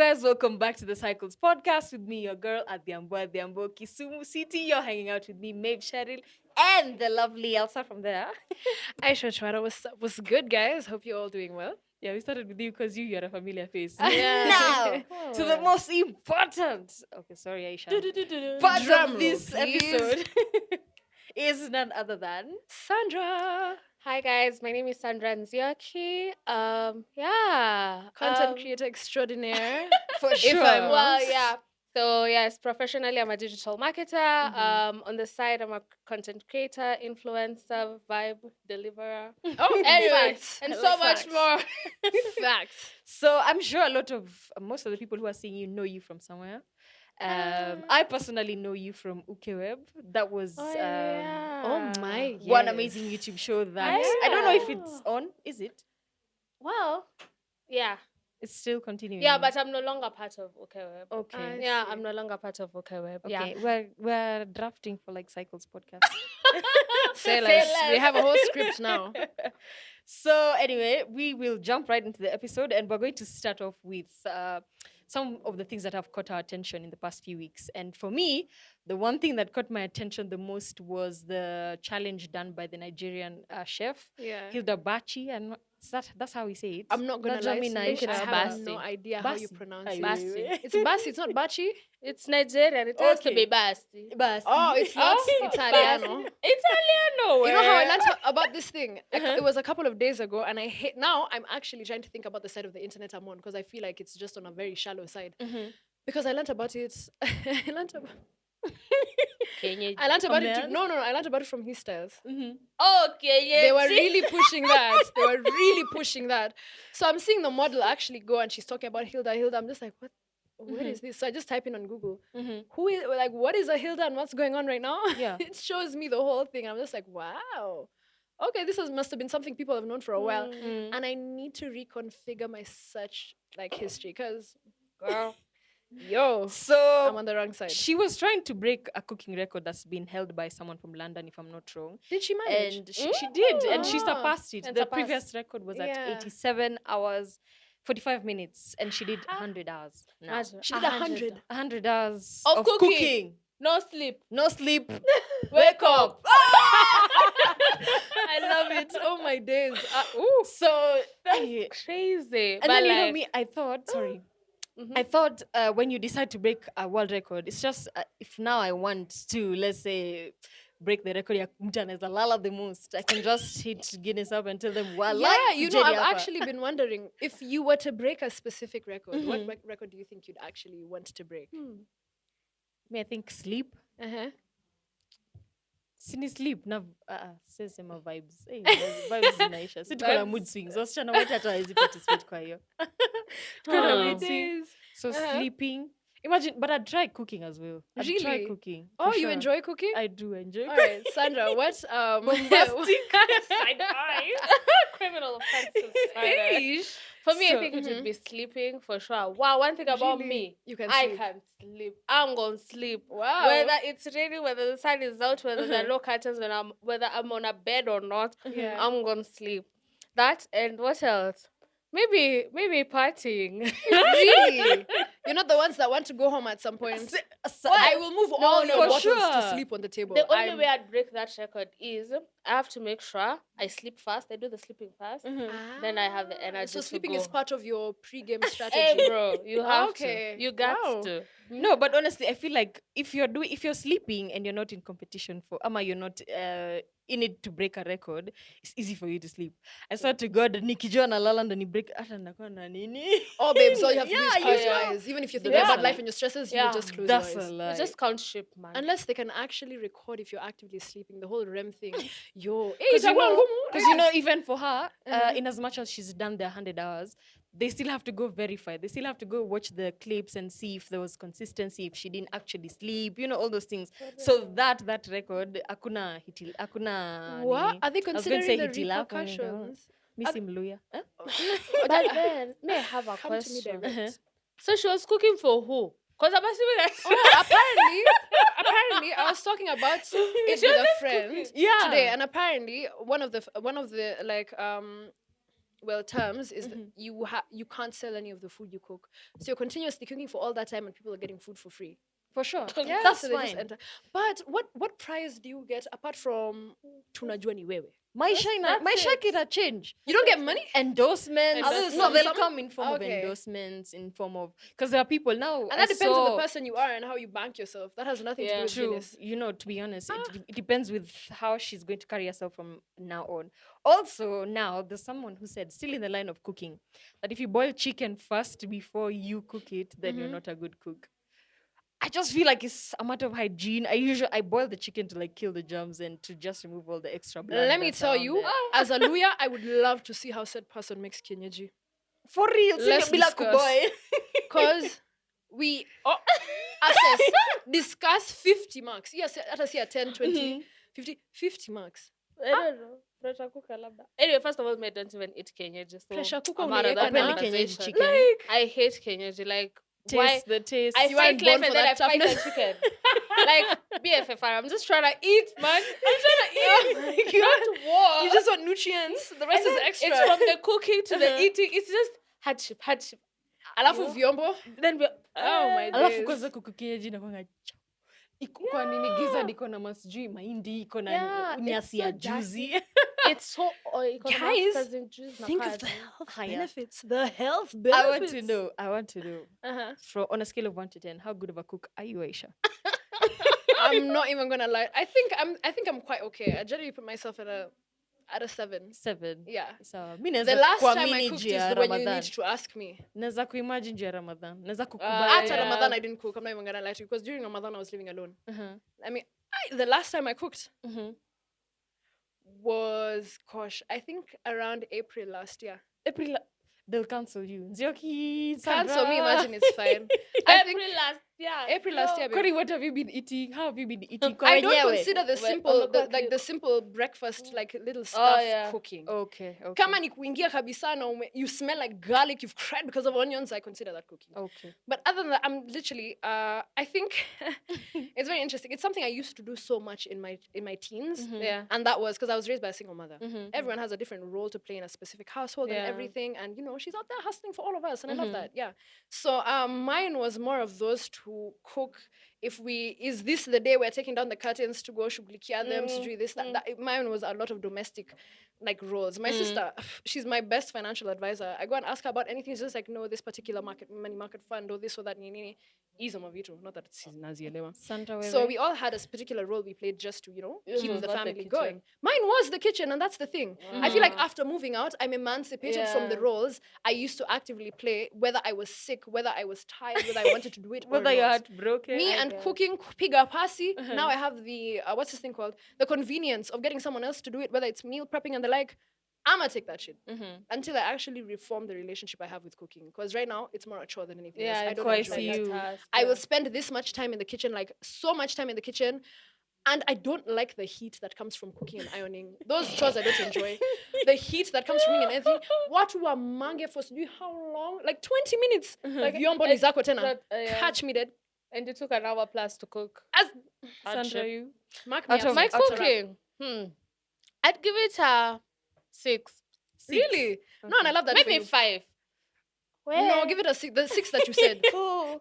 guys, welcome back to the Cycles podcast with me, your girl at the Ambo, Kisumu City. You're hanging out with me, Maeve Cheryl, and the lovely Elsa from there. Aisha and I was good, guys. Hope you're all doing well. Yeah, we started with you because you're a familiar face. Yeah. Now, Oh, to the well. most important, okay, sorry, Aisha, part Drum of roll, this please. episode is none other than Sandra, Hi guys, my name is Sandra Nzioki. Yeah. content creator extraordinaire. for sure. I'm Well, must. yeah. So yes, professionally I'm a digital marketer. On the side I'm a content creator, influencer, vibe deliverer. Oh, Anyway, facts. and I so love much facts. more. Facts. So I'm sure most of the people who are seeing you know you from somewhere. I personally know you from Ukeweb. That was Oh my. one yes. amazing YouTube show that Yeah. I don't know if it's on. Is it? Well, yeah. It's still continuing. Yeah, but I'm no longer part of OKWeb. okay. Yeah, see. I'm no longer part of OKWeb. Okay, Yeah. we're drafting for like Cycles podcast. Say Say less. We less. have a whole script now. So anyway, we will jump right into the episode, and we're going to start off with some of the things that have caught our attention in the past few weeks. And for me, the one thing that caught my attention the most was the challenge done by the Nigerian chef Yeah. Hilda Baci, and that's how we say it. I'm not gonna lie to you. German I it's have Baci. no idea how you Baci. pronounce Aye, it. Baci. wait. It's Baci. It's not Baci. It's Nigerian. It has to Okay. be Basti. Baci. Oh, it's not Oh, Italiano. Italiano. You know how I eh? learned about this thing? It was a couple of days ago, and I hate now. I'm actually trying to think about the side of the internet I'm on because I feel like it's just on a very shallow side. Because I learned about it. I learned about. I learned about it. Comment? No. I learned about it from his styles. Okay, yeah. They were really pushing that. They were really pushing that. So I'm seeing the model actually go, and she's talking about Hilda. I'm just like, what? What is this? So I just type in on Google. Who is like? What is a Hilda, and what's going on right now? Yeah. It shows me the whole thing. I'm just like, wow. Okay, this must have been something people have known for a while, and I need to reconfigure my search like history because, girl, yo, I'm So on the wrong side. she was trying to break a cooking record that's been held by someone from London, if I'm not wrong. Did she manage? And she did, and she Ah, surpassed it. and The surpassed. previous record was at Yeah. 87 hours, 45 minutes, and she did 100 hours. Now. Imagine, She did 100. 100 hours Of of cooking. cooking. No sleep. No sleep. Wake up. I love it. Oh my days. Ooh. So, That's crazy. and but then you like, know me, I thought, sorry. Mhm. I thought when you decide to break a world record, it's just if now I want to, let's say, break the record ya mtu anaweza lala the most, I can just hit Guinness up and tell them, well, Yeah, you know, Jenny I've hapa." actually been wondering if you were to break a specific record, what Mhm. record do you think you'd actually want to break? Me, I think sleep. Uh-huh. Sini sleep na sema vibes. Hey, vibes zinaisha. Si tuko na mood swings. Wasichana wote hata hawezi participate kwa hiyo. Tuko na Oh. mood swings. So sleeping. Imagine, but I'd try cooking as well. I'd try Really? cooking. Oh, for you sure. enjoy cooking? I do enjoy All cooking. right, Sandra, what side eye. Criminal offenses. Eish. For me, So- I think it would be sleeping for sure. Wow, one thing about Really? me, You can I sleep. can sleep. I'm gonna sleep. Wow. Whether it's raining, whether the sun is out, whether there are no curtains, whether I'm on a bed or not, Yeah. I'm gonna sleep. That and what else? Maybe partying. Really? You're not the ones that want to go home at some point. I will move all your for bottles sure. to sleep on the table. The only I'm- way I'd break that record is I have to make sure I sleep fast. I do the sleeping fast. Then I have the energy. So to sleeping go. is part of your pre-game strategy. Hey, bro, you have Okay. to. You got Wow. to. No, but honestly, I feel like if you're sleeping and you're not in competition for you're not in it to break a record, it's easy for you to sleep. I swear to God, nikijua nalala ndo ni break hata nakuwa na nini. Oh, babes, all you have to do is Yeah, close you your know. eyes. Even if you think That's about a life lie. and your stresses, you Yeah. will just close That's your a eyes. lie. You just count sheep, man. Unless they can actually record if you're actively sleeping, the whole REM thing. Yo, Because you know, yes. even for her, in as much as she's done the 100 hours, they still have to go verify. They still have to go watch the clips and see if there was consistency, if she didn't actually sleep, you know, all those things. So that record, akuna hitil, akuna. What? nini. Are they I was gonna say considering the hitilafu, repercussions? Miss Mluya. Huh? But then, may I have a Come to me question? direct. So she was cooking for who? Because I'm assuming that. Oh, apparently, I was talking about it with a friend Yeah. today, and apparently one of the like terms is that you can't sell any of the food you cook. So you're continuously cooking for all that time, and people are getting food for free. For sure. Yeah, That's so they just fine. enter. But what prize do you get apart from tunajua ni wewe? Maisha it. ina change. You don't get money? Endorsements. Endorsements. No, they'll Some- come in form of okay. endorsements, in form of, because there are people now. And that depends on the person you are and how you bank yourself. That has nothing to do with True. Guinness. You know, to be honest, it depends with how she's going to carry herself from now on. Also, now there's someone who said, still in the line of cooking, that if you boil chicken first before you cook it, then you're not a good cook. I just feel like it's a matter of hygiene. I boil the chicken to like kill the germs and to just remove all the extra blood. Let me that's tell around you, there. as a Luya, I would love to see how said person makes kienyeji. For real, Let's bila discuss. kuboy. Because we discuss 50 marks. Yes, let us hear 10, 20, 50 marks. I don't know. Pressure cooker labda. Anyway, first of all, I don't even eat kienyeji. So Pressure cooker I'm out of that unaiweka na kienyeji conversation. chicken. I hate kienyeji. Like, why? Taste the taste. I You weren't fight life born and for then I that fight the toughness. chicken. Like, BFFR, I'm just trying to eat, man. I'm trying to eat. Not war. You just want nutrients. The rest And is then extra. It's from the cooking to the eating. It's just hardship. Alafu vyombo. Then we Oh my Alafu days. kwanza kuku kienyeji inakuanga cha- iko kwa nini giza iko na masijui mahindi iko na Yeah, nyasi it's ya so juzi. it's so Guys, think of the health Higher. benefits. The health I benefits. want to know. Uh-huh. From on a scale of 1 to 10, how good of a cook are you, Aisha? I'm not even gonna lie. I think I'm quite okay. I generally put myself at a 7. 7. Yeah. So, mi The naweza last time I kuamini cooked juu is ya the when you Ramadan. need to ask me. Naweza kuimagine juu ya Ramadan. Naweza At kukubali. yeah. Ramadan, I didn't cook. I'm not even gonna lie to you because during Ramadan I was living alone. Uh-huh. I mean, the last time I cooked Mhm. was, gosh, I think around April last year. April, they'll cancel you. Nzioki, Cancel me, Sandra. imagine it's fine. I think April last year. April last year. babe. Kwani, what have you been eating? How have you been eating? Kwa I don't wenyewe? consider the Well, simple, umekuwa like ki- the simple breakfast, like little stuff yeah. cooking. Okay. Kama ni kuingia kabisa na you smell like garlic, you've cried because of onions, I consider that cooking. Okay. But other than that, I'm literally, I think it's very interesting. It's something I used to do so much in my teens. Yeah. And that was because I was raised by a single mother. Mhm. Everyone has a different role to play in a specific household and Yeah. everything. And, you know, she's out there hustling for all of us. And I love that. Yeah. So mine was more of those to cook. Is this the day we're taking down the curtains to go shuglikia them, to do this, that? Mine was a lot of domestic like roles. My sister, she's my best financial advisor. I go and ask her about anything. She's just like, no, this particular money market fund or this or that. Nini. Izo mavitu. Not that it's nazielewa. Sandra, So we all had a particular role we played just to, you know, keep Mhm. the Not the family kitchen. going. Mine was the kitchen, and that's the thing. I feel like after moving out, I'm emancipated from the Yeah. roles I used to actively play, whether I was sick, whether I was tired, whether I wanted to do it, whether or you're not. heartbroken. Me I and get. cooking piga pasi. Now I have the what's this thing called? The convenience of getting someone else to do it, whether it's meal prepping and the like. I'ma take that shit until I actually reform the relationship I have with cooking. Because right now it's more a chore than anything else. Yeah, I don't quite enjoy see it. you. I will spend this much time in the kitchen, like so much time in the kitchen. And I don't like the heat that comes from cooking and ironing. Those chores I don't enjoy. The heat that comes from me and everything. What were mange for how long? Like 20 minutes. Like vyombo ni zako tena. yeah. Catch me dead. And it took an hour plus to cook. As Sandra, Hardship. you? mark me Out up. of- My out of- cooking. I'd give it a 6. Really? No, and I love that. Maybe for you. 5. No, give it a 6. The 6 that you said.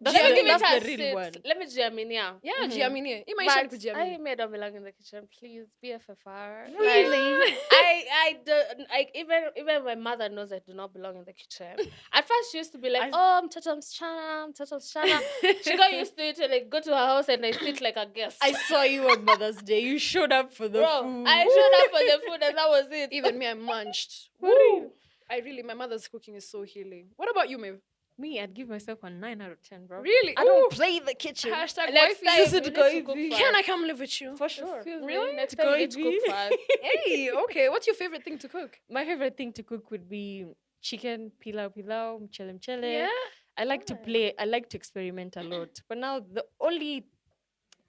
That's Let me the- give it that's a the real 6. one. Let me jiaminia. Yeah, jiaminie. Ima But isha I kujiamini. may not belong in the kitchen. Please, BFFR. Really? Like, I don't like even my mother knows I do not belong in the kitchen. At first, she used to be like, "Oh, I'm Tatum's Chana." She got used to it and like go to her house and I sit like a guest. I saw you on Mother's Day. You showed up for the Bro, food. I showed up for the food and that was it. Even me, I munched. For real? My mother's cooking is so healing. What about you, Maeve? Me, I'd give myself a 9 out of 10, bro. Really? I don't Ooh. play the kitchen. Hashtag Next wifey. time, Just you to need go to eat cook me. for Can us. I come live with you? For sure. Excuse Really? me. Next To time go you need to eat cook me. for us. Hey, okay. What's your favorite thing to cook? My favorite thing to cook would be chicken, pilau, mchele, mchele. Yeah. I like to play. I like to experiment a lot. But now the only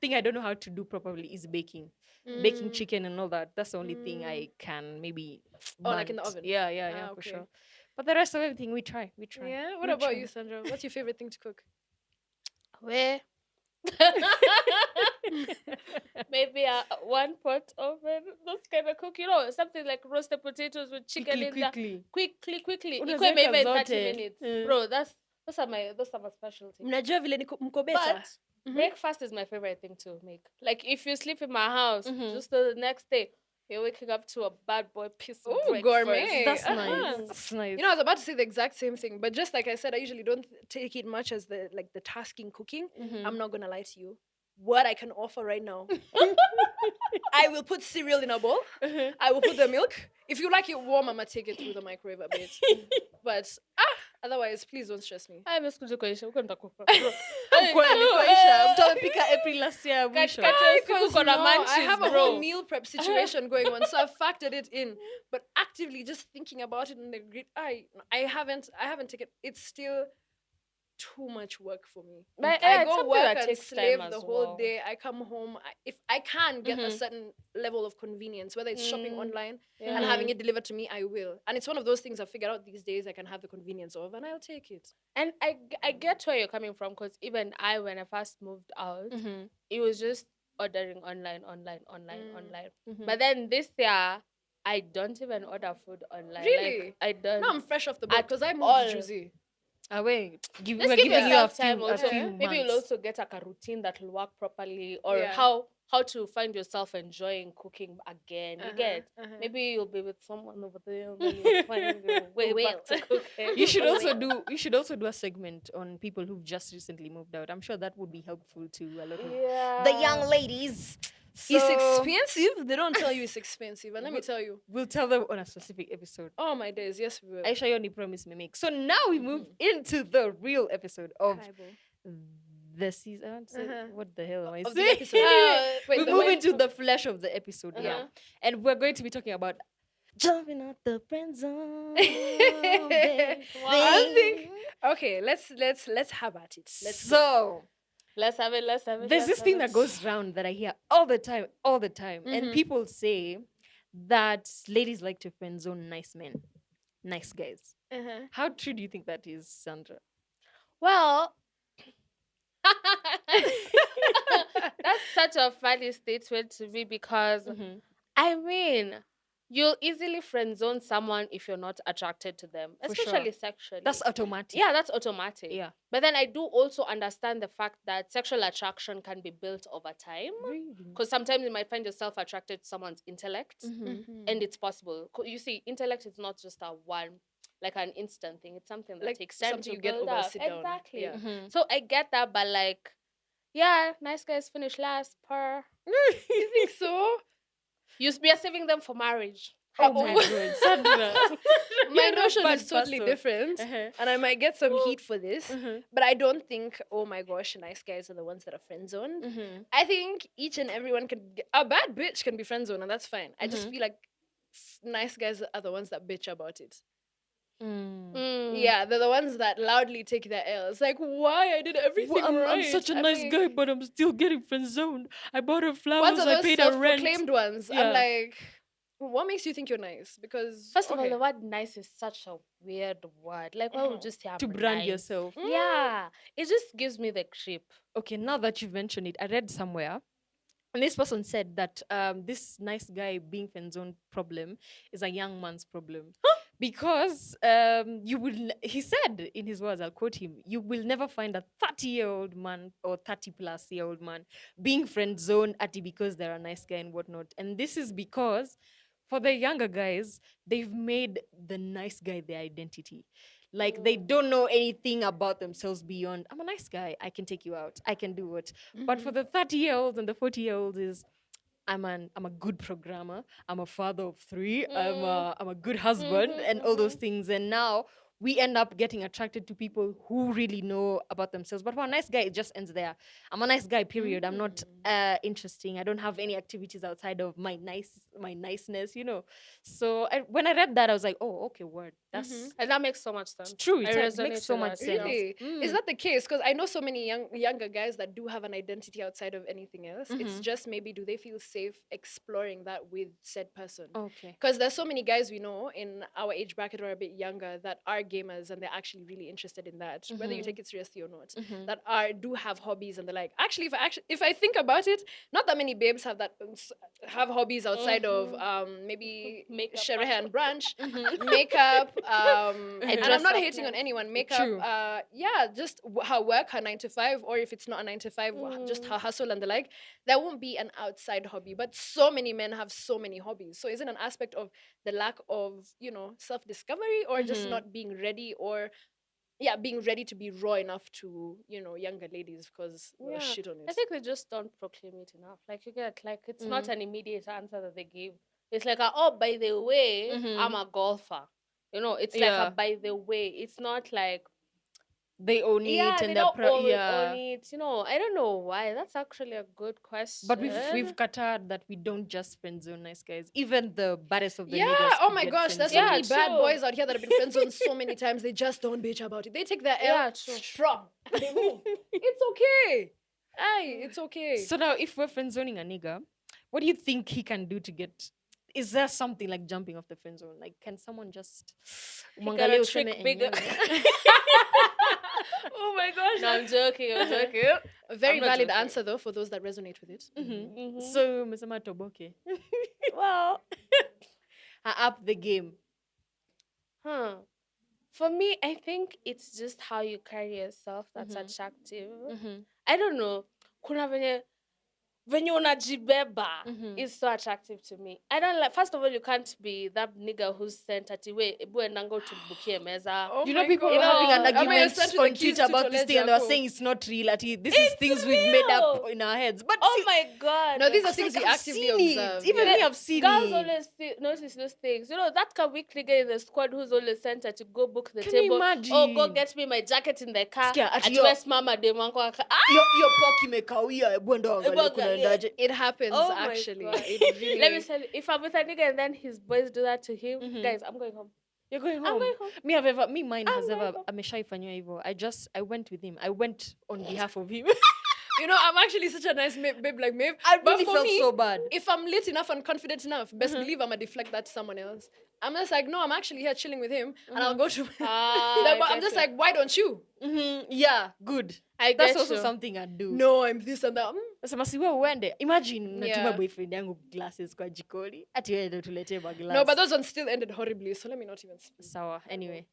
thing I don't know how to do properly is baking. Baking chicken and all that. That's the only thing I can maybe. Oh, like in the bunt. oven? Yeah, Ah, for okay. sure. But the rest of everything we try. Yeah. What We about try. you, Sandra? What's your favorite thing to cook? Where? Maybe one pot of those kind of cook, something like roasted potatoes with chicken Quickly, in there. quickly. Quickly. Unaziweka Maybe in 30 zote. minutes. Bro, those are my specialty. Mnajua vile mko better. But breakfast is my favorite thing to make. Like if you sleep in my house, Mhm. just the next day, you're waking up to a bad boy piece of Ooh, breakfast. gourmet. That's Uh-huh. nice. That's nice. You know, I was about to say the exact same thing, but just like I said, I usually don't take it much as the task in cooking. I'm not gonna lie to you. What I can offer right now, I will put cereal in a bowl. I will put the milk. If you like it warm, I'ma take it through the microwave a bit. But otherwise, please don't stress me. I'm a school Aisha. We're going to cook. Kweli, kwa Aisha. Mtawapika April last year mwisho. Because on a no, I munchies, have a bro. whole meal prep situation going on, so I've factored it in. But actively just thinking about it in the grid, I haven't taken. It's still too much work for me. But, I it's go something work that and takes time slave as the whole well. day. I come home. If I can get a certain level of convenience, whether it's shopping online and having it delivered to me, I will. And it's one of those things I've figured out these days I can have the convenience of, and I'll take it. And I get where you're coming from, because even when I first moved out, it was just ordering online. But then this year, I don't even order food online. Really? Like, I don't. Now I'm fresh off the boat At because I moved all. to Juicy. Wait, Just we're give giving you a yourself few, time a also. few Maybe you'll months. also get like a routine that will work properly, or Yeah. how to find yourself enjoying cooking again. You get? Maybe you'll be with someone over there, and then you'll find your way back to cooking. You should also do a segment on people who've just recently moved out. I'm sure that would be helpful to a lot of the young ladies. So It's expensive. They don't tell you it's expensive. And let me tell you. we'll tell them on a specific episode. Oh my days, yes we will. Aisha, you only promise me make. So now we move into the real episode of the season. I want to say, what the hell am I Of the saying? episode. Wait, we the move way- into the flesh of the episode now, and we're going to be talking about jumping out the friend zone. I think. Okay, let's have at it. Let's have it. There's this thing that goes around that I hear all the time, and people say that ladies like to friend zone nice men, nice guys. How true do you think that is, Sandra? Well, that's such a funny statement to me, because I mean, you'll easily friend zone someone if you're not attracted to them, For especially sure. sexually. That's automatic. Yeah, that's automatic. Yeah. But then I do also understand the fact that sexual attraction can be built over time. Really? Because sometimes you might find yourself attracted to someone's intellect, and it's possible. You see, intellect is not just an instant thing. It's something that Like takes time something to you get build over a up. sit down. Exactly. Yeah. So I get that, but nice guys finish last per. You think so? We are saving them for marriage. Oh my god, Sandra. My You're a notion bad is totally person. different, and I might get some heat for this. But I don't think, oh my gosh, nice guys are the ones that are friend zoned. I think each and everyone a bad bitch can be friend zoned, and that's fine. I just feel like nice guys are the ones that bitch about it. Yeah, they're the ones that loudly take their L's. Like, why? I did everything right. I'm such a nice mean, guy, but I'm still getting friend zoned. I bought her Ones flowers. are I those paid her rent. self-proclaimed ones. Yeah. I'm like, what makes you think you're nice? Because First of all, okay. the word nice is such a weird word. Like, why would you just say To I'm brand nice? yourself. Yeah, it just gives me the creep. Okay, now that you've mentioned it, I read somewhere, and this person said that this nice guy being friend zoned problem is a young man's problem. Because he said in his words, I'll quote him, you will never find a 30-year-old man or 30-plus-year-old man being friend zoned because they're a nice guy and whatnot. And this is because for the younger guys, they've made the nice guy their identity. Like they don't know anything about themselves beyond, I'm a nice guy, I can take you out, I can do it. But for the 30-year-olds and the 40-year-olds is, I'm a good programmer, I'm a father of 3, I'm a good husband, and all those things. And now we end up getting attracted to people who really know about themselves. But for a nice guy, it just ends there. I'm a nice guy, period. I'm not interesting. I don't have any activities outside of my niceness, So when I read that, I was like, oh, okay, word. That's And that makes so much sense. true. I It resonate makes so with much that, sense. Really? Is that the case? Because I know so many younger guys that do have an identity outside of anything else. It's just maybe do they feel safe exploring that with said person? Okay. Because there's so many guys we know in our age bracket or a bit younger that are gamers and they're actually really interested in that, whether you take it seriously or not, Mhm. that do have hobbies and they're like, actually, if I think about it, not that many babes have that have hobbies outside of maybe Makeup, Sherehe and Branch, Mhm. makeup, and I'm Dress not up hating on nice. anyone. Makeup, True. yeah, just her work, her 9 to 5, or if it's not a 9 to 5, just her hustle and the like. There won't be an outside hobby, but so many men have so many hobbies. So is it an aspect of the lack of, self-discovery, or just Mhm. not being ready, or being ready to be raw enough to, younger ladies, because Yeah. shit on it. I think they just don't proclaim it enough. Like you get, like it's not Mm. an immediate answer that they give. It's like, oh, by the way, I'm Mhm. a golfer. It's like Yeah. a by the way. It's not like, They own yeah, it they and they're don't own yeah. it. I don't know why. That's actually a good question. But we've catered that we don't just friend zone nice guys. Even the baddest of the Yeah, niggas oh could my get gosh, there's so friend-zoned. many bad true. boys out here that have been friend zoned so many times. They just don't bitch about it. They take their L Yeah, true. strong. They move. It's okay. Hey, it's okay. So now, if we're friend zoning a nigga, what do you think he can do to get? Is there something like jumping off the friend zone? Like, can someone just Gotta trick bigger. Oh my gosh! No, I'm joking. I'm joking. A very I'm not valid joking. answer though for those that resonate with it. Mhm. So, Mesama Toboke, Well, I up the game. for me, I think it's just how you carry yourself that's Mhm. attractive. Mhm. I don't know. Kuna venye unajibeba Mhm. is so attractive to me. I don't like. First of all, you can't be that nigga who's sent at we nango to bukie meza. Oh You know, my people God. were having an Am I argument sent to the on keys Twitter to about this thing, and they were Toledo? saying it's not real. This is things we've made up real. in our heads. But Oh see, my god! No, these are it's things like we I've actively seen observe. it. Even yeah. me, I've seen Girls it. always notice those things. That can weak nigga in the squad who's always sent her to go book the Can you table. imagine? Oh, go get me my jacket in the car. Sikia, ati At yo- West Mama de Manko. Your poki mekawia bwendo angalia kunaendaje. It happens Oh my actually. God. It really. Let me tell you, if I'm with a nigga and then his boys do that to him, Mhm. guys, I'm going home. You're going I'm home. going home. Mine I'm has going ever home. ameshaifanywa hivyo. I went with him. I went on behalf of him. I'm actually such a nice babe like Maeve. I But really for felt me, so bad. if I'm lit enough and confident enough, best believe I'm gonna deflect that to someone else. I'm just like, no, I'm actually here chilling with him, and I'll go to. Ah, But I'm just like, why don't you? Yeah, good. I That's get also you. something I do. No, I'm this and that. Nasema si wewe uende. Imagine natuma Yeah. boyfriend yangu glasses kwa jikoni. Ati wewe ndio tuletee maglass. No, but those ones still ended horribly. So let me not even speak. Sawa. Anyway.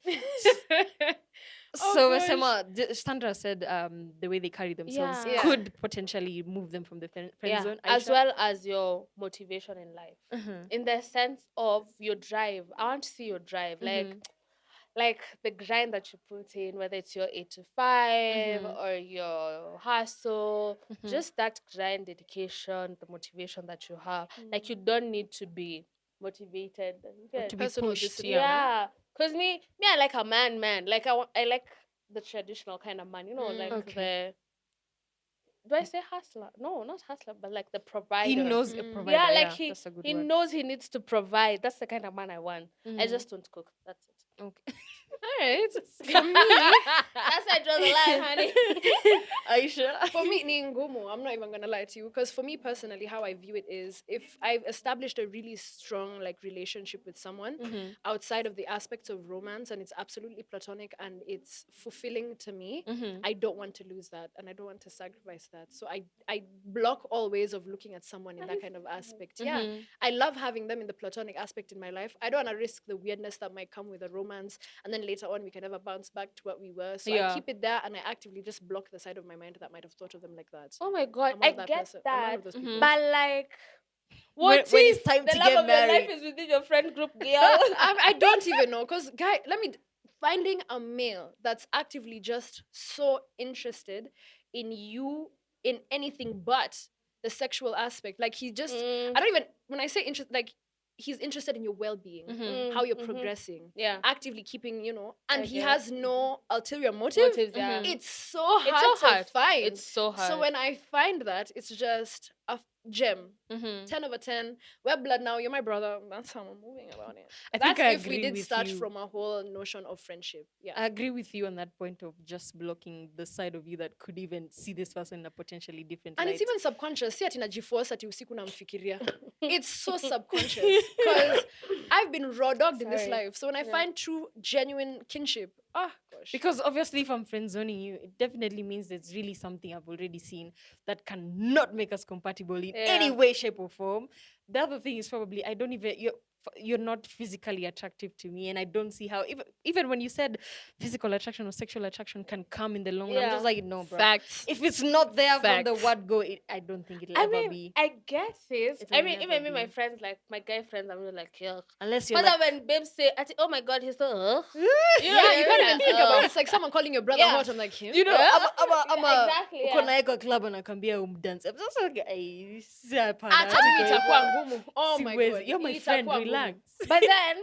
Oh, So gosh. Sema, Sandra said the way they carry themselves Yeah. could potentially move them from the friend zone. as Aisha? well as your motivation in life. Mhm. In the sense of your drive. I want to see your drive. Like the grind that you put in, whether it's your 8 to 5 or your hustle, just that grind, dedication, the motivation that you have. Like you don't need to be motivated. To be Personal pushed. discipline. Yeah. Cause me, I like a man. Like I like the traditional kind of man. Like Okay. do I say hustler? No, not hustler, but like the provider. He knows a provider. Yeah, like that's a good he word. knows he needs to provide. That's the kind of man I want. I just don't cook. That's it. Okay. All right. For me, that's why I draw the line, honey. Aisha. For me, ni ngumu. I'm not even gonna lie to you, because for me personally, how I view it is, if I've established a really strong relationship with someone outside of the aspects of romance, and it's absolutely platonic and it's fulfilling to me, I don't want to lose that, and I don't want to sacrifice that. So I block all ways of looking at someone in that kind of aspect. Yeah, I love having them in the platonic aspect in my life. I don't want to risk the weirdness that might come with a romance, and then later on we can never bounce back to what we were. So I keep it there, and I actively just block the side of my mind that might have thought of them like that. Oh my god, I'm I not that get person. I'm one that. of those people. But like, When what it's if time the to love get of your life married? is within your friend group, girl? I don't even know, because finding a male that's actively just so interested in you in anything but the sexual aspect, like he just I don't even, when I say interest, like he's interested in your well-being, how you're progressing, Yeah. actively keeping, and I he get has no ulterior motive. Motives, yeah. It's so hard so hard. to find. It's so hard. So when I find that, it's just gem. Mhm. 10 over 10. We're blood now. You're my brother. That's how I'm moving about it. I That's think I if we agree did with start you. from a whole notion of friendship. Yeah. I agree with you on that point of just blocking the side of you that could even see this person in a potentially different And light. it's even subconscious. Si ati najiforce ati usiku namfikiria. It's so subconscious. Because I've been raw dogged in this Sorry. life. So when I find true, genuine kinship, gosh. Because obviously, if I'm friend zoning you, it definitely means there's really something I've already seen that cannot make us compatible in any Yeah. way, shape, or form. The other thing is probably I don't even you're not physically attractive to me, and I don't see how even when you said physical attraction or sexual attraction can come in the long run, I'm just Yeah. like no, bro. Facts. If it's not there from the Facts. word go, I don't think it'll I ever mean, be. I get it. It I will mean, never even me, my be. friends, like my guy friends, I'm really like, yuck. Unless you're But like, when babes say, oh my god, he's so, Yeah, you can't even think about it. It's like someone calling your brother Yeah. hot. I'm like, him? you know, I'm a exactly. uko Yeah. naye kwa club anakwambia umdance. I'm just like, "Ai, si hapana, Hata hata mimi kwa itakuwa hivyo, ngumu. Oh my siwezi. god. You're my Itakuwa friend, ngumu. relax." But then,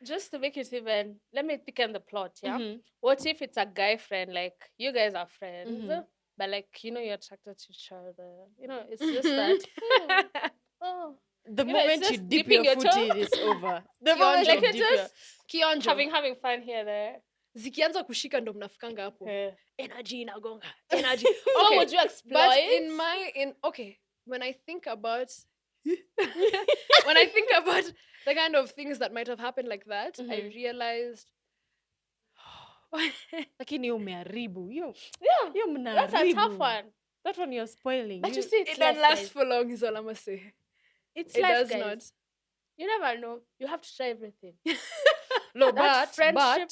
just to make it even, let me thicken the plot, yeah? Mhm. What if it's a guy friend, like, you guys are friends, Mhm. but, like, you're attracted to each other. It's just that, oh, The You know, it's moment you just dip dipping your your foot toe. in, it's over. The Kionjo. moment like, you you're dip your... just Kionjo. having fun here, there. Zikianza kushika ndo mnafikanga hapo. Yeah. Energy inagonga. Energy. So Okay. would you exploit? But when I think about the kind of things that might have happened like that, I realized Lakini hiyo umeharibu. Hiyo Yeah, hiyo that's a tough mnaharibu. one. That one you're spoiling. But you see, it's it don't life, last guys. for long, is all I'm gonna say. It's It life, does guys. not. You never know. You have to try everything. No, That friendship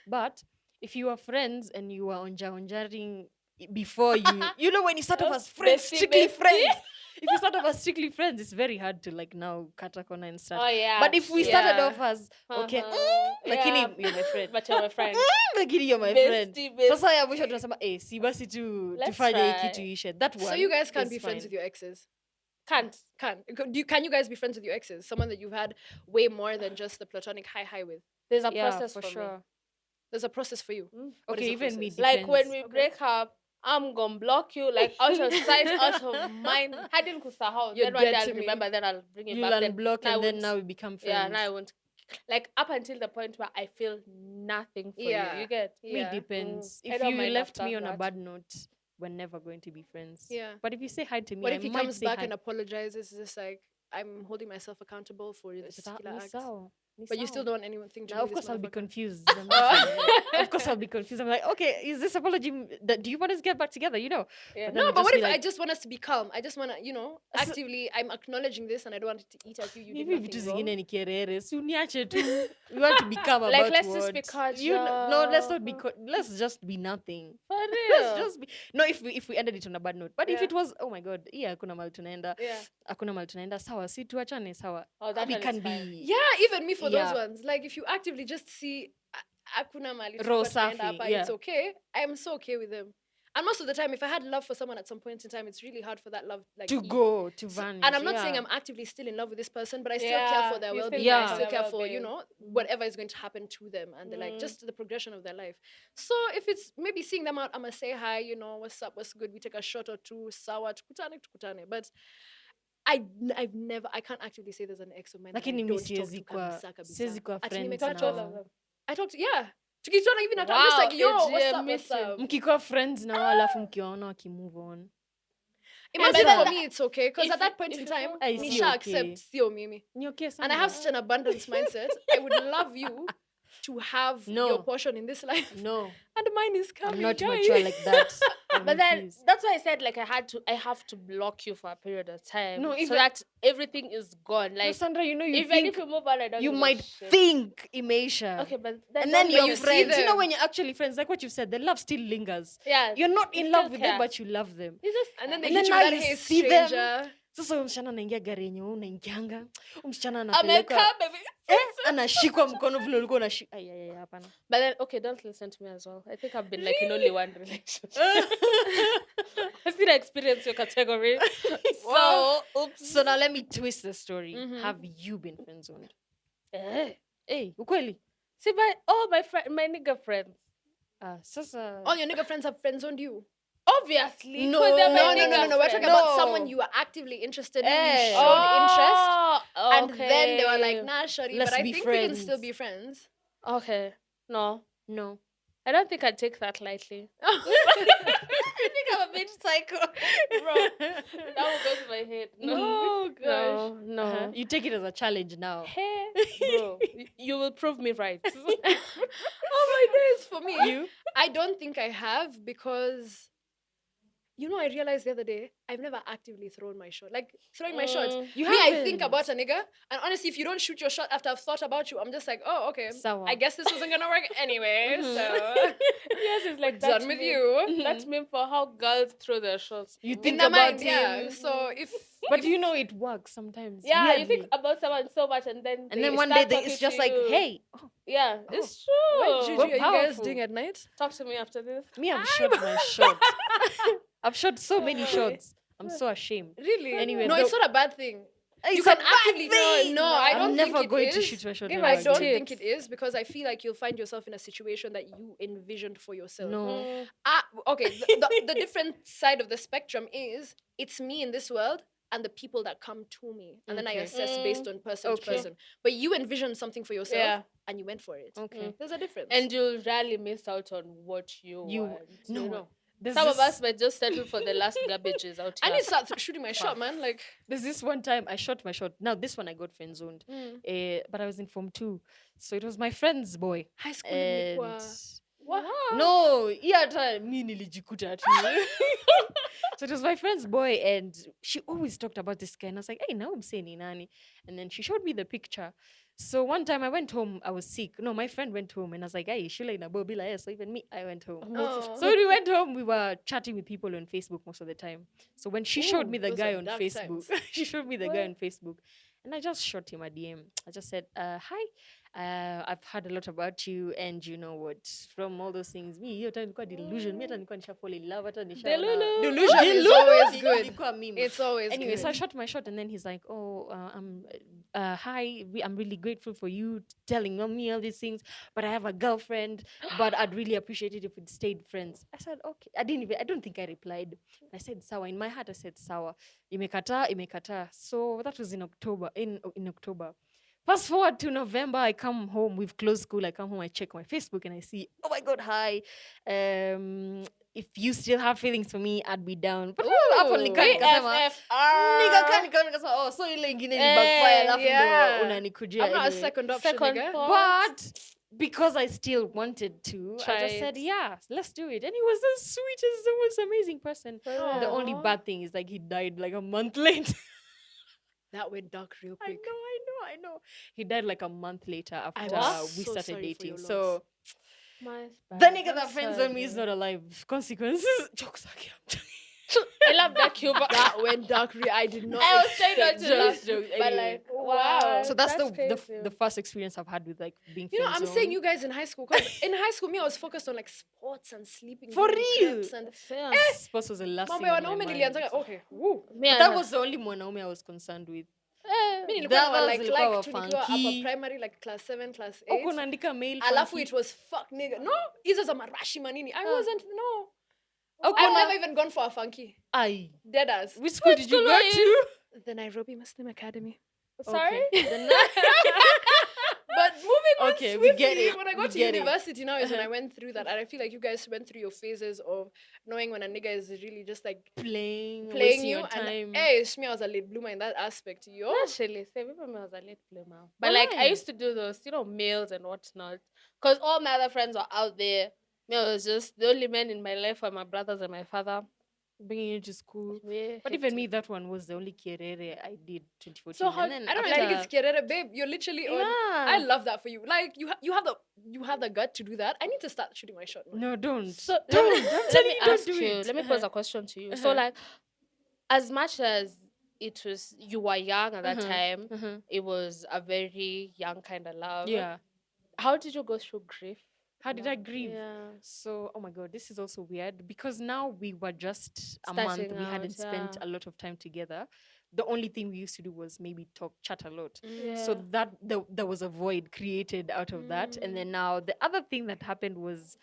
but if you are friends and you are onjaring before you know when you start off as friends, Bestie, strictly bestie. friends. If you start off as strictly friends, it's very hard to like now cut a corner and start. Oh yeah. But if we true. started Yeah. off as okay, Yeah. lakini you're my friend. But you're my friend. Lakini you're my friend. Bestie. Sasa ya mwisho tunasema si basi tu Let's tufanye hii try. kitu ishe. That one. So you guys can't is be friends fine. with your exes. Can't. Can you guys be friends with your exes? Someone that you've had way more than just the platonic hi with. There's a Yeah, process for for sure. me. There's a process for you. What Okay, is the even me process? Like when depends. we break up, I'm gonna block you, like out of sight, out of mind. Hadin kusahau. You're Then one day dead I'll to me. remember, then I'll bring it You'll back. unblock then I and then won't- now we become friends. Yeah, now I won't. Like up until the point where I feel nothing for Yeah. you. You get? Me Yeah. depends. I If don't you mind left after me on a that. bad note, we're never going to be friends. Yeah. But if you say hi to me, What I if he might comes say back hi. and apologizes? It's just like, I'm holding myself accountable for this particular act. But you still don't want anything to do Now, with of this course, I'll be motherfucker. confused. I'm just like- of course, I'll be confused. I'm like, okay, is this apology? Do you want us to get back together? You know? Yeah. then No, I'll but just what be if I like, just want us to be calm? I just want to, actively, I'm acknowledging this and I don't want it to eat at you. You did maybe vitu nothing wrong. zingine ni kierere. Si uniache tu. We want to become Like, about let's what? just be cordial. No, let's not be. Let's just be nothing. For Let's real. just be. No, if we ended it on a bad note. But if Yeah. it was, oh my god, hakuna mahali tunaenda. Yeah. Hakuna mahali tunaenda. Sawa, si tuachane sawa. Oh, that We one can is fine. be. Yeah, even me for Yeah. those ones. Like, if you actively just see, akuna mali Roho tulikuwa tunaenda safi, hapa, yeah. it's okay. I'm so okay with them. And most of the time, if I had love for someone at some point in time, it's really hard for that love To eat. go, to So- vanish. and I'm not yeah. saying I'm actively still in love with this person, but I still Yeah, care for their you still well-being. care I for still their care for, well-being. whatever is going to happen to them and just the progression of their life. So if it's maybe seeing them out, I'm going to say hi, what's up, what's good, we take a shot or two, sawa, tukutane. But I can't actively say there's an ex of mine that I Lakini mi don't talk siwezi to kwa kabisa. siwezi kwa Ati friends nimekata Touch all na of them. I talk to, yeah. Tukitana even I'm just Wow, like, yo, what's AGM up, what's meeting. up? mkikuwa friends na wao alafu mkiwaona wakimove on. Imagine but for then me, it's okay. Because if at that you- point if in you time, feel- Ay, Nisha si okay. accepts Theo Mimi. Ni okay And I have Sandra? such an abundance mindset. I would love you to have No. your portion in this life. No, And mine is coming. I'm not guys. mature like that. I But then refuse. that's why I said like I have to block you for a period of time. No, so even- that everything is gone. No, Like Sandra, you even think if you move on, I don't you give a might shit. think Imeisha. Okay, but then And then don't you're you see friends. You know them. when you're actually friends, like what you said, the love still lingers. yeah. You're not You in love still with care. them, but you love them. You just And then they And hit then you now with that, you hey, see them. stranger. Sasa huyo msichana anaingia gari yenye wewe unaingianga. Huyo msichana America, anapeleka baby. anashikwa mkono vile ulikuwa unashika. Hapana. But then okay, don't listen to me as well. I think I've been like in only one relationship. I still experience your category. Wow. So oops. So now let me twist the story. Mhm. Have you been friend-zoned? Eh. Hey, ukweli? See my nigga friends. Sasa All your nigga friends have friends on you. Obviously. No. 'cause they're my No, no, no, nigga no, no. We're talking friends. about someone No. you were actively interested in, you Eh. showed interest, Oh, and then they were like, okay. nah, shorty, Let's but I be think we can still friends. be friends. Okay. No. No. I don't think I'd take that lightly. I think I'm a bit psycho. Bro, that will go to my head. No. Oh, gosh. No, no. Uh-huh. You take it as a challenge now. Hey, bro, you will prove me right. Oh my days, for me, You? I don't think I have because, I realized the other day, I've never actively thrown my shot. Like, throwing my shots. You Me, I think haven't. about a nigga, and honestly, if you don't shoot your shot after I've thought about you, I'm just like, oh, okay. Sour. I guess this wasn't gonna work anyway, so Yes, it's like that done with meme. you. That's meme for how girls throw their shots. You In think the about mind, him. yeah. So But you know it works sometimes. Yeah, you think weirdly. about someone so much, and then And then they one start day talking it's to just like, you. hey, oh, Yeah, it's what true. juju We're are you guys powerful. doing at night? Talk to me after this. me, I've shot my shot. I've shot so many my. shots. I'm so ashamed. Really? Anyway, no, the- it's not a bad thing. You It's can a bad actively thing. no, I I'm don't never think it going to is. shoot my shot Give ever I us don't again. think it is because I feel like you'll find yourself in a situation that you envisioned for yourself. No. Okay. The different side of the spectrum is it's me in this world and the people that come to me, and then I Okay. assess based on person Okay. to person. But you envisioned something for yourself, Yeah. and you went for it. Okay. There's a difference. And you'll rarely miss out on what you, You- want. no. You know. There's Some of this- us might just settle for the last garbages out I here. need to start shooting my shot, man. Like, There's this one time I shot my shot. Now this one I got friend zoned, but I was in Form 2, so it was my friend's boy. high school And ilikuwa- no, hata mi nilijikuta tu. So it was my friend's boy, and she always talked about this guy, and I was like, hey, now I'm saying nani. And then she showed me the picture. So one time I went home, I was sick. No, my friend went home, and I was like, hey, Sheila in a Bobila. Yeah, so even me, I went home. Oh. So when we went home, we were chatting with people on Facebook most of the time. So when she showed Ooh, me the those guy are on dark Facebook, times. she showed me the guy on Facebook, and I just shot him a DM. I just said, hi, I've heard a lot about you, and you know what, from all those things, me, hiyo time nilikuwa delusion, me hata nilikuwa nisha fall in love, hata nishaona- Delusion is always good. Ilikuwa meme. It's always Anyway, good. so I shot my shot, and then he's like, "Oh, hi, I'm really grateful for you telling me all these things, but I have a girlfriend. But I'd really appreciate it if we'd stayed friends." I said, "Okay." I don't think I replied. I said, "Sawa." In my heart, I said, "Sawa." Imekata, imekata. So that was in October. In October. Fast forward to November, I come home. We've closed school. I come home, I check my Facebook, and I see, oh my God, hi. If you still have feelings for me, I'd be down. But hapo nikaa nikasema, nikakaa nikasema, oh, so ile ingine ni backfire, alafu ndo yeah. unanikujia I'm not a anyway. second option, Second nigga. thought. But because I still wanted to, Try I just said, it. yeah, let's do it. And he was the sweetest, the most amazing person. The only Aw. bad thing is like he died like a month later. That went dark real I quick. know. He died like a month later I'm after we so started sorry for your dating. loss. So My the bad. nigga that I'm friends on me is sorry. not alive. Consequences. Jokes are kept. I love that Cuba. That went dark real. I did not. I was trying not expect to that. laugh, Joke, but anyway. like, wow. So that's crazy. the first experience I've had with like being You know, I'm friend-zoned. saying you guys in high school, because in high school, me, I was focused on like sports and sleeping. For doing real? preps And Yeah. Sports was the last mambo thing ya on my wanaume mind. nilianzaga, okay. Woo. Me But and that her. was the only Mwanaume I was concerned with. Mi nilikuwa That na was like ilikuwa wa tu nikiwa upper funky. primary, like class 7, class 8. Huko naandika mail Alafu funky. it was fuck nigga. No, hizo za marashi manini. I wasn't, no. Huko I've na- never even gone for a funky. Aye. Dead ass. Which school did you school go are you? to? The Nairobi Muslim Academy. Sorry? Okay. But moving on Okay, we swiftly, get it, when I we got to get it. university now is when I went through that. And I feel like you guys went through your phases of knowing when a nigga is really just like Playing playing you. your time. And hey, me, I was a late bloomer in that aspect. Yo. Actually, say maybe I was a late bloomer. But like I used to do those, meals and whatnot. Because all my other friends were out there. Me, I was just the only men in my life were my brothers and my father. Bringing you to school. Yeah, But even me, that one was the only kierere I did 2014. So how, And then I don't after- think it's kerere, babe. You're literally on. I love that for you. Like you have the gut to do that. I need to start shooting my shot. Man. No, don't. So Don't let tell me me don't ask do you. it. Let me pose a question to you. So Uh-huh. like, as much as it was you were young at that Uh-huh. time, Uh-huh. it was a very young kind of love. Yeah. How did you go through grief? How did I grieve? Yeah. So, oh my God, this is also weird because now we were just a month. Starting We hadn't out, spent yeah. a lot of time together. The only thing we used to do was maybe talk, chat a lot. Yeah. So that there was a void created out of that. And then now the other thing that happened was,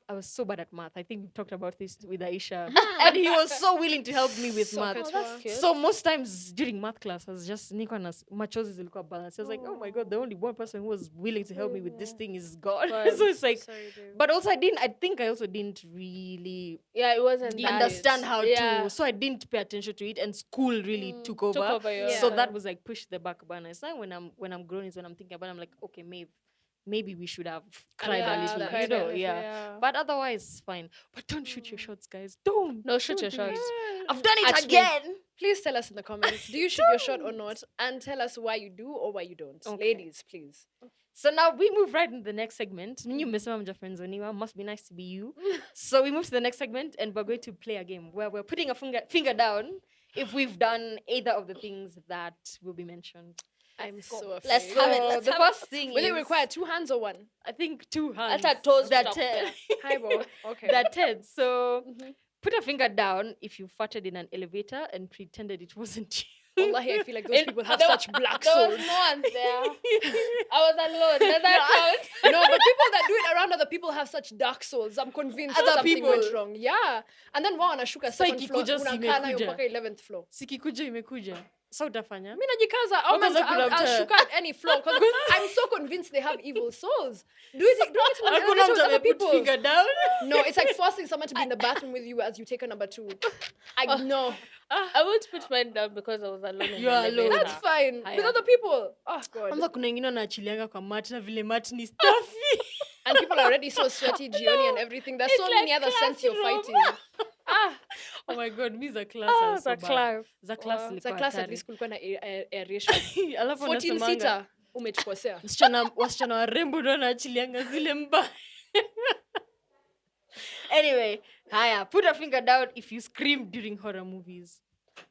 I was so bad at math. I think we talked about this with Aisha. And he was so willing to help me with So math. good. Oh, that's cute. So most times during math class, I was just machozi zilikuwa balance. I was like, oh my god, the only one person who was willing to help me with this thing is God. God. So it's like, Sorry, babe. but also I think I also didn't really Yeah, it wasn't that. understand how Yeah. to, so I didn't pay attention to it, and school really took over. Took over your So Yeah. that was like push the back burner. It's not when I'm grown is when I'm thinking about it, I'm like, okay, maybe we should have cried Yeah, a little, cried you know, a little, yeah. But otherwise, fine. But don't shoot your shots, guys. Don't. No, shoot Don't your do it. shots. I've done it At me. again. Please tell us in the comments. Do you shoot your shot or not? And tell us why you do or why you don't. Okay. Ladies, please. So now we move right into the next segment. You mmesema mja friends oniwa, must be nice to be you. So we move to the next segment, and we're going to play a game where we're putting a finger down if we've done either of the things that will be mentioned. I'm so afraid. Let's have it. Let's the have first it. thing Will is, it require 2 hands or 1? I think 2 hands. That's a toes That top, Hi, Bo. Okay. That head. So put a finger down if you farted in an elevator and pretended it wasn't you. Wallahi, I feel like those people have there such black There souls. was no one there. I was alone. Does that count? No, but people that do it around other people have such dark souls. I'm convinced Other something people. went wrong. Yeah. And then wow, anashuka So second floor, ikikuja unakaa nayo simekuja. mpaka 11th floor. Sikikuja imekuja. So utafanya? Mimi najikaza. I'll Unaweza kulauta. shuka at any floor because I'm so convinced they have evil souls. Do it in an Hakuna elevator mtu with other ameput people. finger down. No, it's like forcing someone to be in the bathroom with you as you take a number 2. I know. I won't put mine down because I was alone. in You the are alone. elevator. That's fine. With Haya. other people. Oh God. Kwanza kuna wengine wanaachilianga kwa mat na vile mat ni stuffy. And people are already so sweaty, Gioni and everything. There's so It's many like other scents you're classroom. fighting. Oh my god, mi za class Ah, are so the bad. class. Za class Za ilikuwa class at hatari. least kulikuwa na aeration. Alafu 14 wanasemanga, seater umetukosea. wasichana warembo ndo wanaachilianga zile mbaya. Anyway, haya, put a finger down if you scream during horror movies.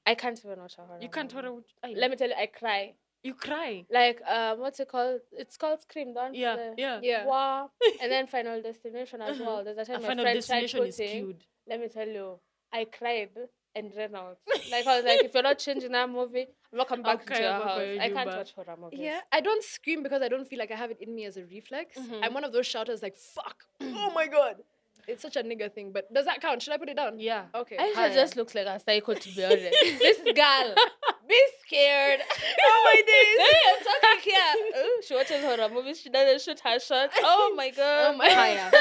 I can't even watch a horror. You can't horror. Let me tell you, I cry. You cry. Like what's it called? It's called Scream, don't Yeah, the- yeah. Yeah. Wow. And then Final Destination as well. There's a time A my Final friend tried Destination is putting. cute. Let me tell you, I cried and ran out. Like I was like, if you're not changing that movie, I'm not coming back Okay, to your I'm not house. going I you can't back. watch horror movies. Yeah, I don't scream because I don't feel like I have it in me as a reflex. I'm one of those shouters like, fuck, oh my God. It's such a nigger thing, but does that count? Should I put it down? Yeah. Okay. Aisha Haya. just looks like a psycho, to be honest. This girl, be scared. Oh my days. Hey, I'm talking here. Ooh, she watches horror movies. She doesn't shoot her shot. Oh my god. Oh my- Haya.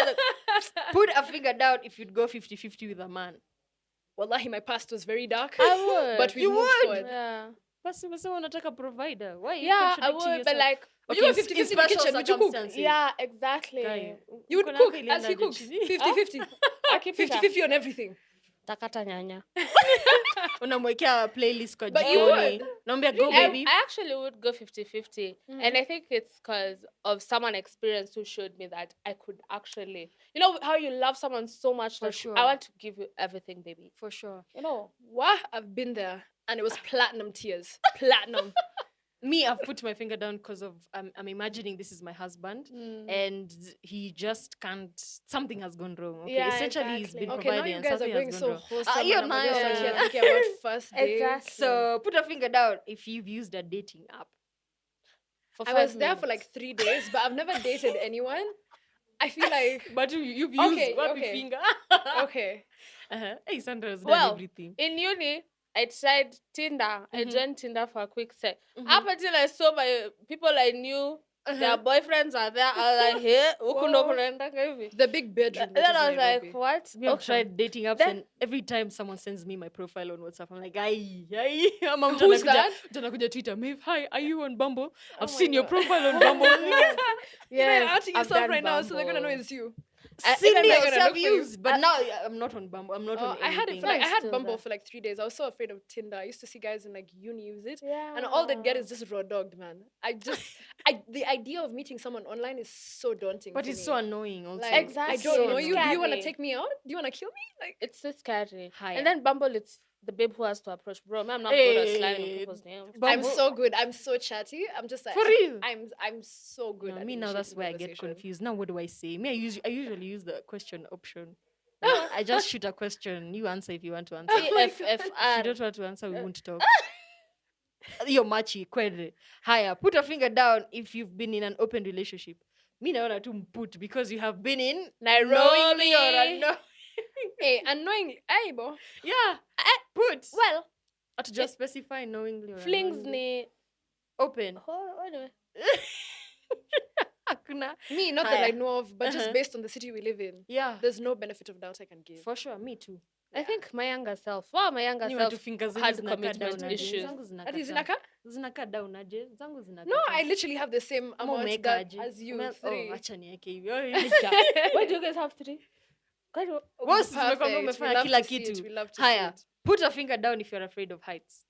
Put a finger down if you'd go 50-50 with a man. Wallahi, my past was very dark. I would. But we You moved would? forward. Yeah. Basi umesema unataka provider. Why are you Yeah, I contradicting would, but yourself? like, Would you go in 50-50 in the special kitchen? Would you cook? circumstances. yeah, exactly. Guy, You would uko na cook akili as he enda cooks. chini. 50-50. I keep it up. 50-50 on everything. Takata nyanya. Unamwekea playlist kwa But you jikoni. Naambia go baby. I actually would go 50-50. And I think it's because of someone experienced who showed me that I could actually, you know how you love someone so much For that sure. I want to give you everything, baby. For sure. You know. Wah, I've been there. And it was platinum tears. Platinum. Me, I've put my finger down because of I'm imagining this is my husband, and he just can't. Something has gone wrong. Okay, Yeah, essentially he's exactly. been Okay, now providing, you and guys are something going has so gone wrong. wholesome. you're and I'm just out here nice. thinking about first dates. Exactly. So put a finger down if you've used a dating app. For I 5 was there for minutes. like 3 days, but I've never dated anyone. I feel like, But you've used Okay, wapi okay. finger. okay. Hey, Sandra has done Well, everything. in uni, I tried Tinder. I joined Tinder for a quick sec. Mhm. Up until I saw my people I knew, their boyfriends are there. I was like, hey, huku ndo Whoa. kunaendanga hivi. The big bedroom. Then that I is was Nairobi. like, what? We have Okay. tried dating apps, Then- and every time someone sends me my profile on WhatsApp, I'm like, ay. Ama mtu Who's anakuja- that? mtu anakuja Twitter, Maeve, hi, are you on Bumble? I've my seen your God. profile on Bumble. You're Yes, outing I've yourself done right now, so they're gonna know Bumble. it's you. Cindy they're gonna also look have for you. used, but now I'm not on Bumble. I'm not on I had it anything. for like I Mine's had still Bumble there. for like 3 days. I was so afraid of Tinder. I used to see guys in like uni use it. Yeah. And all they'd get is just raw dogged, man. The idea of meeting someone online is so daunting. But for it's me. so annoying also. like, Exactly. I don't know It's you. Do you want to scary. take me out? Do you want to kill me? Like, It's so scary. Higher. And then Bumble, it's the babe who has to approach. Bro, man, I'm not good at sliding Hey, people's names. I'm Bumble- so good. I'm so chatty. I'm just like For real? I'm so good. No, at me now that's initiating where I get conversation. confused. Now what do I say? Me, I usually use the question option. Like, I just shoot a question. You answer if you want to answer. If you TFFR. don't want to answer, we won't talk. You're machi, kwere. Higher. Put a finger down if you've been in an open relationship. Mi naona tu mput because you have been in Nairobi. knowingly or unknowingly. Hey, unknowingly. Hey, bo. Yeah. Put. Well, To just specify knowingly or flings unknowingly. ni. Open. Oh, anyway. Hakuna. Me, not that I Haya. know of, but just Uh-huh. based on the city we live in, Yeah. there's no benefit of doubt I can give. For sure, me too. I think my younger self. Wow, my younger Ni self watu finger zenyu had zinakaa commitment down aje. issues. Zangu Ati zinakataa. zinaka? Zinakaa down aje. Zangu zinakataa. No, I literally have the same Ama amount umeweka that aje? as you. Oh, 3. acha niweke hivi. Oh, Why do you guys have 3? Kwani- Boss, tumekwambia Perfect. We umefanya love kila to see it. kitu. We love to see Haya. it. Put a finger down if you're afraid of heights.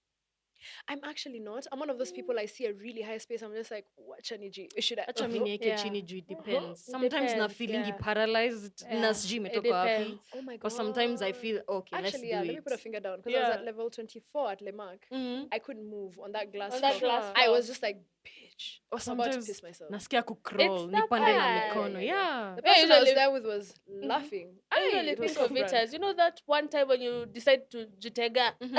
I'm actually not. I'm one of those people I see a really high space. I'm just like, wacha niji. Should I? Acha mi niweke Yeah. chini juu it depends. It Sometimes na depends, feelingi yeah. paralyzed na Yeah, sijui it imetoka wapi. depends. Oh my god. Or sometimes I feel, okay, let's Actually, do yeah, it. let me put a finger down because I was Yeah. at level 24 at Lemark. Mhm. I couldn't move on that glass On that floor. glass I floor. was just like, bitch. Or I'm about to sometimes piss myself. nasikia kucrawl, It's that nipande na bad. mikono. Yeah. The Yeah, person I was usually- there with was laughing. I Aye, usually it was think of it so as, you know, that one time when you decide to jitega. Mhm.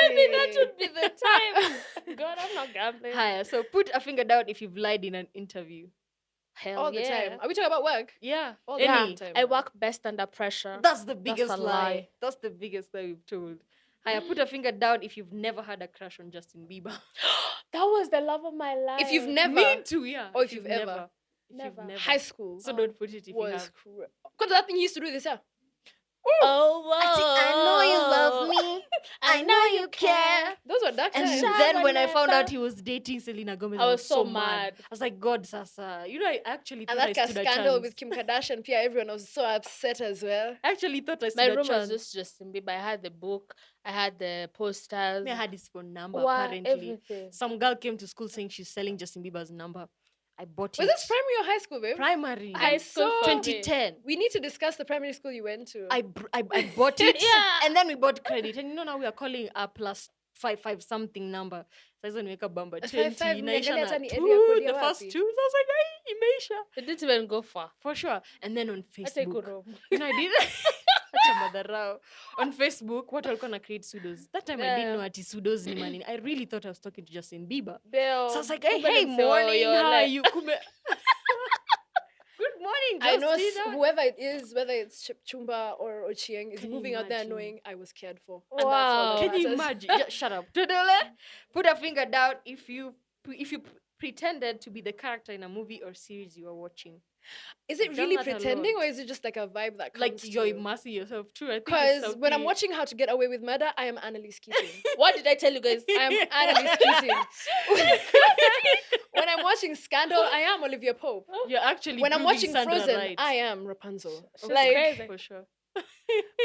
Maybe that Hey. would be the time. God, I'm not gambling. Haya, so put a finger down if you've lied in an interview. Hell all the yeah. time. Are we talking about work? Yeah. All the Any. time. I work best under pressure. That's the biggest a lie. lie. That's the biggest lie we've told. Haya, put a finger down if you've never had a crush on Justin Bieber. That was the love of my life. If you've never, Me too, yeah. Or if you've ever. If Never. you've never. high school So don't put it if you was have. because that thing he used to do this, yeah. Oh, whoa. me. I know you care. Those were dark And times. Sha- then when I found Whenever- out he was dating Selena Gomez, I I was was so so mad. mad. I was like, God, Sasa. You know, I actually And thought that I stood a scandal chance. with Kim Kardashian, Pia, everyone was so upset as well. I actually thought I My stood a room chance. was just Justin Bieber. I had the book. I had the posters. Me, I had his phone number, Wow, apparently. everything. Some girl came to school saying she's selling Justin Bieber's number. I bought Was it. this primary or high school, babe? Primary. High school so- for me. 2010. We need to discuss the primary school you went to. I bought it. Yeah. And then we bought credit. And you know, now we are calling a plus 55 something number. So I make a bamba 20. 55, Inaisha niangalia na hata ni two, area code ya the first wapi. two. So I was like, hey, imeisha. It didn't even go far. For sure. And then on I take Facebook. room. You know, I did. Acha madharau. On Facebook, what walikuwa na create pseudos. That time I didn't Yeah. know ati pseudos ni manini. I really thought I was talking to Justin Bieber. Bill. So I was like, hey, morning, how are you? Kume. Good morning, I know Justina. whoever it is, whether it's Chumba or Ochieng, is Can you moving out there imagine? knowing I was cared for. Wow. And that's all that Can you matters. imagine? Yeah, shut up. Tudule, put a finger down if you pretended to be the character in a movie or series you are watching. Is it I've done really that a pretending lot. or is it just like a vibe that comes Like you're to immersing yourself too. I think Because when I'm watching How to Get Away with Murder, I am Annalise Keating. What did I tell you guys? I am Annalise Keating. When I'm watching Scandal, I am Olivia Pope. you're actually When I'm proving watching Sandra Frozen, right. I am Rapunzel. She's Like, crazy. For sure.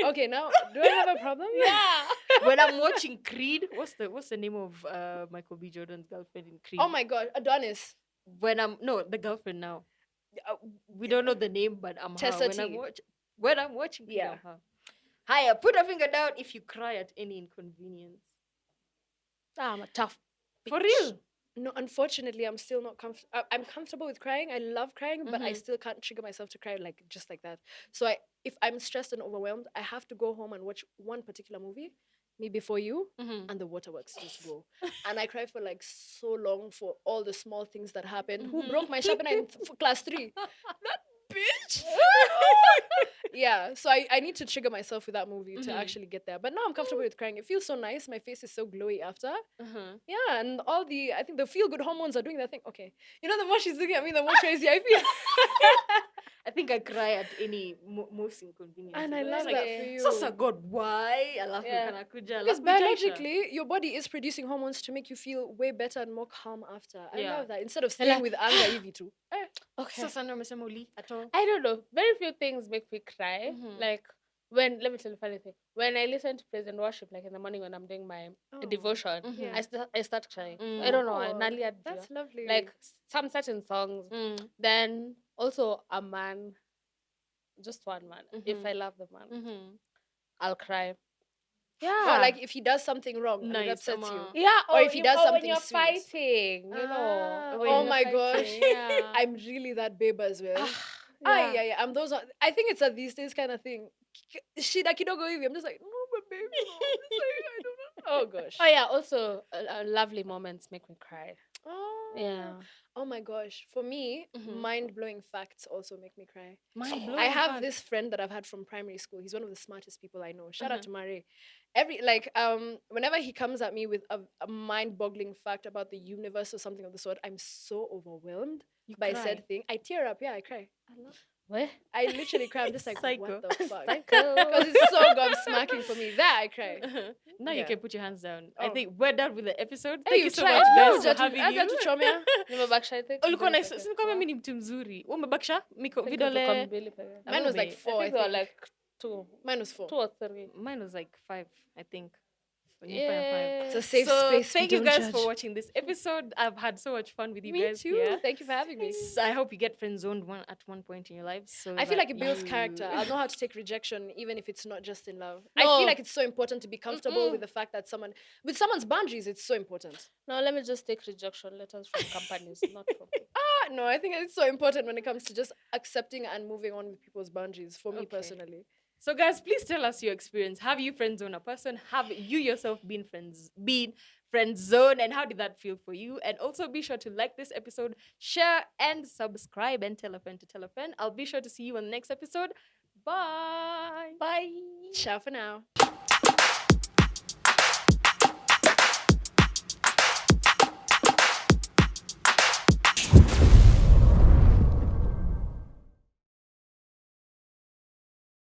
okay, now do I have a problem? Yeah. When I'm watching Creed, what's the name of Michael B. Jordan's girlfriend in Creed? Oh my god, Adonis. When I'm the girlfriend now. We don't know the name, but I'm her. Tessa When T. when I'm watching Creed, Yeah. I'm her. Hiya, put a finger down if you cry at any inconvenience. I'm a tough. For bitch. real. No, unfortunately, I'm still not comfortable. I'm comfortable with crying. I love crying, but I Mhm. still can't trigger myself to cry just like that. So if I'm stressed and overwhelmed, I have to go home and watch one particular movie, Me Before You, Mm-hmm. and the waterworks just go. And I cry for like so long for all the small things that happened. Who Mhm. broke my sharpener in class 3? Bitch. Yeah, so I need to trigger myself with that movie to Mhm. actually get there. But now I'm comfortable with crying. It feels so nice. My face is so glowy after. Uh-huh. Yeah, and I think the feel good hormones are doing that thing. Okay. You know, the more she's looking at me, the more crazy I feel. I think I cry at any most inconvenience. And I It's love like, that for you. Sasa God, why? Alafu Yeah. kanakuja, Because alafu jaisha. biologically, your body is producing hormones to make you feel way better and more calm after. I Yeah. love that. Instead of staying with anger, hivi tu. Okay. Sasa ndio umesema uli at all. I don't know. Very few things make me cry. Mhm. Like let me tell you a funny thing. When I listen to praise and worship, like in the morning when I'm doing my Oh, devotion, Mhm. I start crying. Mm. I don't know. I Oh, nalia That's lovely. like some certain songs. Mm. Then also a man, just one man. If Mhm. I love the man, Mm-hmm. I'll cry. or like if he does something wrong and Nice, it upsets you. ama- Yeah, Or if he does when something you're sweet. fighting, you Ah, know. when oh you're my fighting, gosh. Yeah. I'm really that babe as well. Yeah. Yeah. I'm those. I think it's a these days kind of thing. Shida kidogo hivi. I'm just like, no, but baby, no. I'm just like, I don't know. Oh gosh. Oh yeah. Also, lovely moments make me cry. Oh. Yeah. Oh my gosh. For me, Mhm. mind-blowing facts also make me cry. Mind blowing. I have this friend that I've had from primary school. He's one of the smartest people I know. Shout out to Mare. Whenever he comes at me with a mind-boggling fact about the universe or something of the sort, I'm so overwhelmed You by cry. said thing. I tear up. Yeah, I cry. Where? I literally cry. I'm just like, Psycho. what the fuck? Psycho. Because it's so gobsmacking for me. There, I cry. Now you Yeah. can put your hands down. I Oh. think we're done with the episode. Hey, Thank you you so tried. much, Oh, guys, for having aja you. tuchomea. Nimebakisha, I think. Ulikuwa mbili na peke. kama mimi ni mtu mzuri. Umebakisha miko I think ilikuwa vidole. mbili peke. Mine was like I 4, I I think they were think. like two. Mine was 4. 2 or 3. Mine was like 5, I think. Yeah. It's a safe So space. thank we you don't guys judge. for watching this episode. I've had so much fun with you Me guys too. here. Thank you for having me. I hope you get friend zoned at one point in your lives. So I feel that like it builds you- character. I'll know how to take rejection, even if it's not just in love. No. I feel like it's so important to be comfortable with the fact that with someone's boundaries, it's so important. No, let me just take rejection letters from companies, not from people. No, I think it's so important when it comes to just accepting and moving on with people's boundaries. For me Okay. personally, So guys, please tell us your experience. Have you friend zoned a person? Have you yourself been friend zoned, and how did that feel for you? And also be sure to like this episode, share and subscribe, and tell a friend to tell a friend. I'll be sure to see you on the next episode. Bye. Bye. ciao for now.